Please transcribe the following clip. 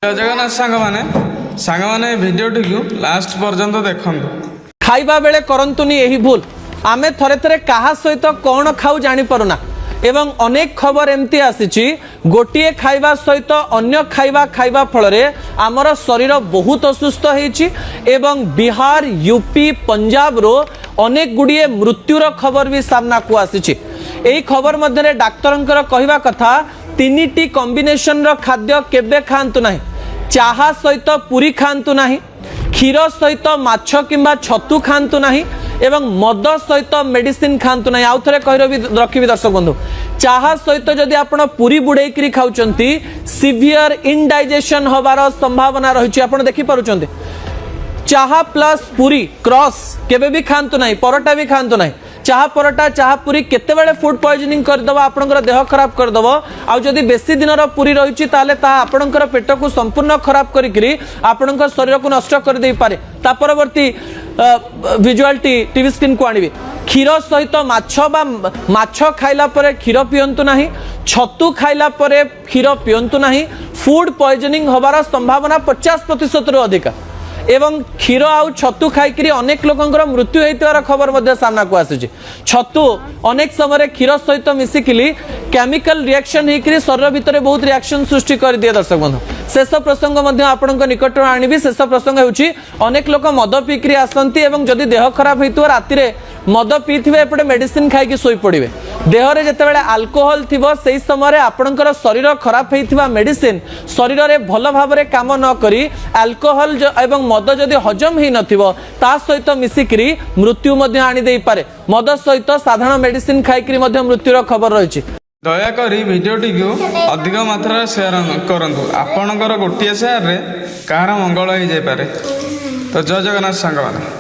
जय जगन्नाथ सांग माने भिडियोटी को लास्ट पर्यंत देखु। खाइबा बेले करंतुनी यही भूल आमे थरे थरे कहा सहित कौन खाऊ जानी परुना एवं अनेक खबर एमती आसीची गोटिए खाइबा सहित अन्य खाइबा फल रे आमर शरीर बहुत असुस्थ होईची एवं बिहार यूपी पंजाब रो अनेक गुड़िए मृत्युर खबर भी सामना को आसीची। एही खबर मध्य डाक्तरंकर कहिबा कथा तीनिटी कॉम्बिनेशन रो खाद्य केबे खांतु नाही। चाहा सहित पूरी खांतु नाही, क्षीर सहित माछ किंबा छतु खांतु नाही एवं मद सहित मेडिसिन खांतु नाही। आउ थरे रखी दर्शक बंधु, चाहा सहित जदि आपण पूरी बुड़ेकरी खाउचंती सिवियर इनडाइजेशन होबार संभावना रही। आपण देखि पारुचंते चाहा प्लस पूरी क्रॉस केबे भी खांतु नाही, परोटा भी खांतु नाही। चाहा परोटा चाहा पूरी केते बेले फूड पॉइजनिंग करदब, आपणकर देह खराब करदब। आ जदि बेसी दिन पूरी रही ताले ता आपणकर पेट को संपूर्ण खराब करी आपणकर शरीर को नष्ट कर दे पारे। ता परवर्ती विजुअलिटी टीवी स्क्रीन को आनिबे। क्षीर सहित माछ खाइला परे क्षीर पियंतु नाही, छतु खाइला परे क्षीर पियंतु नाही। फूड पॉइजनिंग होबार संभावना 50% रु अधिक एवं क्षीर आउ छतु खाइकरी अनेक लोकंकर मृत्यु होइतिवार खबर मध्य सामना को आसी। छतु अनेक समय क्षीर सहित मिसिकिली केमिकल रिएक्शन होइकरी शरीर भितर बहुत रिएक्शन सृष्टि कर दिए। दर्शक बंधु, शेष प्रसंग मध्य आपणक निकट आनिबी। शेष प्रसंग होउची अनेक लोक मद पीकरी आसंती एवं जदि देह खराब होइतिबा रातिरे मद पीथिबे एपटे मेडिसिन खाइकी सोई पड़िबे। देहरे जेतेबेले अल्कोहल थिबो सेही समय आपणकर शरीर खराब होइतिबा मेडिसिन शरीर रे भल भाबरे काम न करी अल्कोहल एवं मद जदि हजम ही नथिबो ता सहित मिसिकरी मृत्यु मध्य आनी देई पारे। मद सहित साधारण मेडिसिन खाइकरी मध्य मृत्युर खबर रही। दयाकोरी भिडियोटी को अधिक मात्रा शेयर करंतु। आपणकर गोटिए शेयर रे कहार मंगल हो जाए पारे। तो जय जगन्नाथ सांग माने।